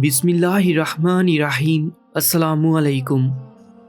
بسم اللہ الرحمن الرحیم۔ السلام علیکم۔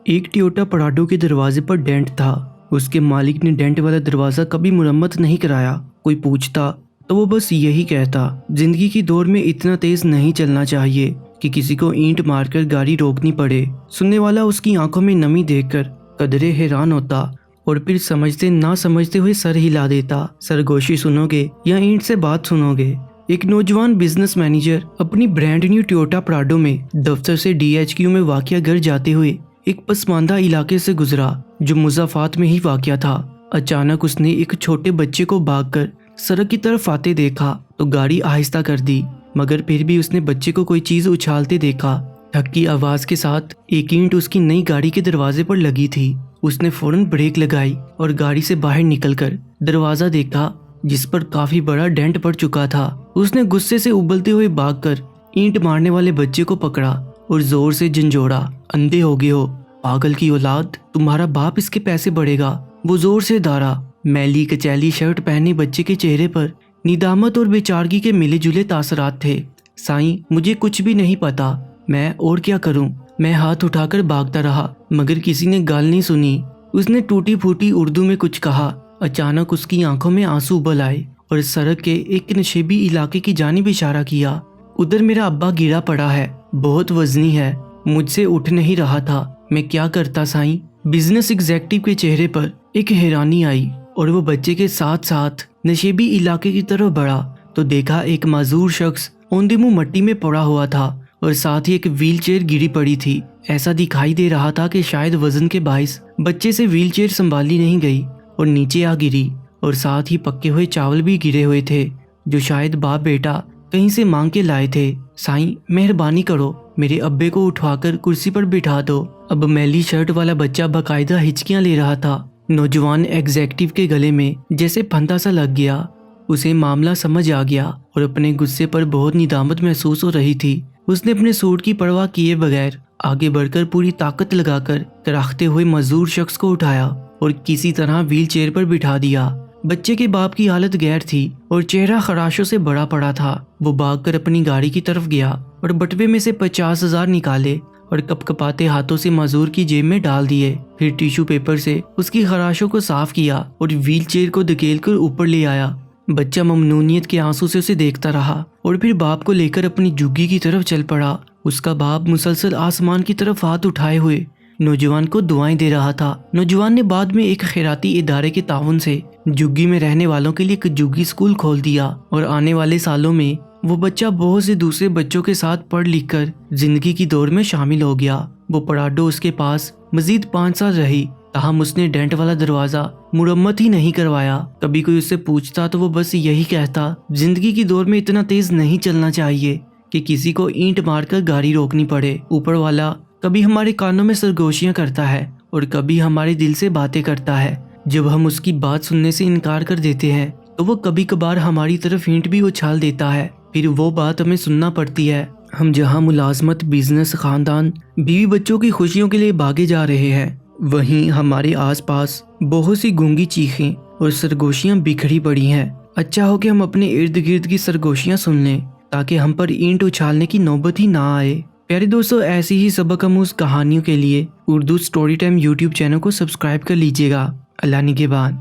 ایک ٹویوٹا پراڈو کے دروازے پر ڈینٹ تھا۔ اس کے مالک نے ڈینٹ والا دروازہ کبھی مرمت نہیں کرایا۔ کوئی پوچھتا تو وہ بس یہی کہتا، زندگی کی دوڑ میں اتنا تیز نہیں چلنا چاہیے کہ کسی کو اینٹ مار کر گاڑی روکنی پڑے۔ سننے والا اس کی آنکھوں میں نمی دیکھ کر قدرے حیران ہوتا اور پھر سمجھتے نہ سمجھتے ہوئے سر ہلا دیتا۔ سرگوشی سنو گے یا اینٹ سے بات سنو گے؟ ایک نوجوان بزنس مینیجر اپنی برانڈ نیو ٹویوٹا پراڈو میں دفتر سے DHQ میں واقع گھر جاتے ہوئے ایک پسماندہ علاقے سے گزرا جو مضافات میں ہی واقع تھا۔ اچانک اس نے ایک چھوٹے بچے کو بھاگ کر سڑک کی طرف آتے دیکھا تو گاڑی آہستہ کر دی، مگر پھر بھی اس نے بچے کو کوئی چیز اچھالتے دیکھا۔ دھک آواز کے ساتھ ایک اینٹ اس کی نئی گاڑی کے دروازے پر لگی تھی۔ اس نے فوراً بریک لگائی اور گاڑی سے باہر نکل کر دروازہ دیکھا جس پر کافی بڑا ڈینٹ پڑ چکا تھا۔ اس نے غصے سے ابلتے ہوئے بھاگ کر اینٹ مارنے والے بچے کو پکڑا اور زور سے جھنجھوڑا۔ اندھے ہو گئے ہو پاگل کی اولاد، تمہارا باپ اس کے پیسے بڑھے گا، وہ زور سے دارا۔ میلی کچیلی شرٹ پہنے بچے کے چہرے پر ندامت اور بے چارگی کے ملے جلے تاثرات تھے۔ سائیں، مجھے کچھ بھی نہیں پتا، میں اور کیا کروں؟ میں ہاتھ اٹھا کر بھاگتا رہا مگر کسی نے گال نہیں سنی۔ اس نے ٹوٹی پھوٹی اردو میں کچھ کہا۔ اچانک اس کی آنکھوں میں آنسو ابل آئے اور سڑک کے ایک نشیبی علاقے کی جانب اشارہ کیا۔ ادھر میرا ابا گرا پڑا ہے، بہت وزنی ہے، مجھ سے اٹھ نہیں رہا تھا، میں کیا کرتا سائیں؟ بزنس ایگزیکٹو کے چہرے پر ایک حیرانی آئی اور وہ بچے کے ساتھ ساتھ نشیبی علاقے کی طرف بڑھا تو دیکھا ایک معذور شخص اوندے منہ مٹی میں پڑا ہوا تھا اور ساتھ ہی ایک ویل چیئر گری پڑی تھی۔ ایسا دکھائی دے رہا تھا کہ شاید وزن کے باعث بچے سے ویل چیئر سنبھالی نہیں گئی اور نیچے آ گری، اور ساتھ ہی پکے ہوئے چاول بھی گرے ہوئے تھے جو شاید باپ بیٹا کہیں سے مانگ کے لائے تھے۔ سائیں، مہربانی کرو، میرے ابے کو اٹھا کر کرسی پر بٹھا دو۔ اب میلی شرٹ والا بچہ باقاعدہ ہچکیاں لے رہا تھا۔ نوجوان ایگزیکٹو کے گلے میں جیسے پھندا سا لگ گیا۔ اسے معاملہ سمجھ آ گیا اور اپنے غصے پر بہت ندامت محسوس ہو رہی تھی۔ اس نے اپنے سوٹ کی پرواہ کیے بغیر آگے بڑھ کر پوری طاقت لگا کر کراہتے ہوئے مزدور شخص کو اٹھایا اور کسی طرح ویل چیئر پر بٹھا دیا۔ بچے کے باپ کی حالت غیر تھی اور چہرہ خراشوں سے بڑا پڑا تھا۔ وہ بھاگ کر اپنی گاڑی کی طرف گیا اور بٹوے میں سے 50,000 نکالے اور کپ کپاتے ہاتھوں سے مزدور کی جیب میں ڈال دیے۔ پھر ٹیشو پیپر سے اس کی خراشوں کو صاف کیا اور ویل چیئر کو دھکیل کر اوپر لے آیا۔ بچہ ممنونیت کے آنسو سے اسے دیکھتا رہا اور پھر باپ کو لے کر اپنی جھگی کی طرف چل پڑا۔ اس کا باپ مسلسل آسمان کی طرف ہاتھ اٹھائے ہوئے نوجوان کو دعائیں دے رہا تھا۔ نوجوان نے بعد میں ایک خیراتی ادارے کے تعاون سے جھگی میں رہنے والوں کے لیے ایک جھگی اسکول کھول دیا اور آنے والے سالوں میں وہ بچہ بہت سے دوسرے بچوں کے ساتھ پڑھ لکھ کر زندگی کی دوڑ میں شامل ہو گیا۔ وہ پراڈو اس کے پاس مزید 5 سال رہی، تاہم اس نے ڈینٹ والا دروازہ مرمت ہی نہیں کروایا۔ کبھی کوئی اس سے پوچھتا تو وہ بس یہی کہتا، زندگی کی دوڑ میں اتنا تیز نہیں چلنا چاہیے کہ کسی کو اینٹ مار کر گاڑی روکنی پڑے۔ اوپر والا کبھی ہمارے کانوں میں سرگوشیاں کرتا ہے اور کبھی ہمارے دل سے باتیں کرتا ہے۔ جب ہم اس کی بات سننے سے انکار کر دیتے ہیں تو وہ کبھی کبھار ہماری طرف اینٹ بھی اچھال دیتا ہے، پھر وہ بات ہمیں سننا پڑتی ہے۔ ہم جہاں ملازمت، بزنس، خاندان، بیوی بچوں کی خوشیوں کے لیے بھاگے جا رہے ہیں، وہیں ہمارے آس پاس بہت سی گونگی چیخیں اور سرگوشیاں بکھری پڑی ہیں۔ اچھا ہو کہ ہم اپنے ارد گرد کی سرگوشیاں سن لیں تاکہ ہم پر اینٹ اچھالنے کی نوبت ہی نہ آئے۔ پیارے دوستو، ایسی ہی سبق آموز کہانیوں کے لیے Urdu story time YouTube channel کو سبسکرائب کر لیجیے گا۔ اللہ نگہبان۔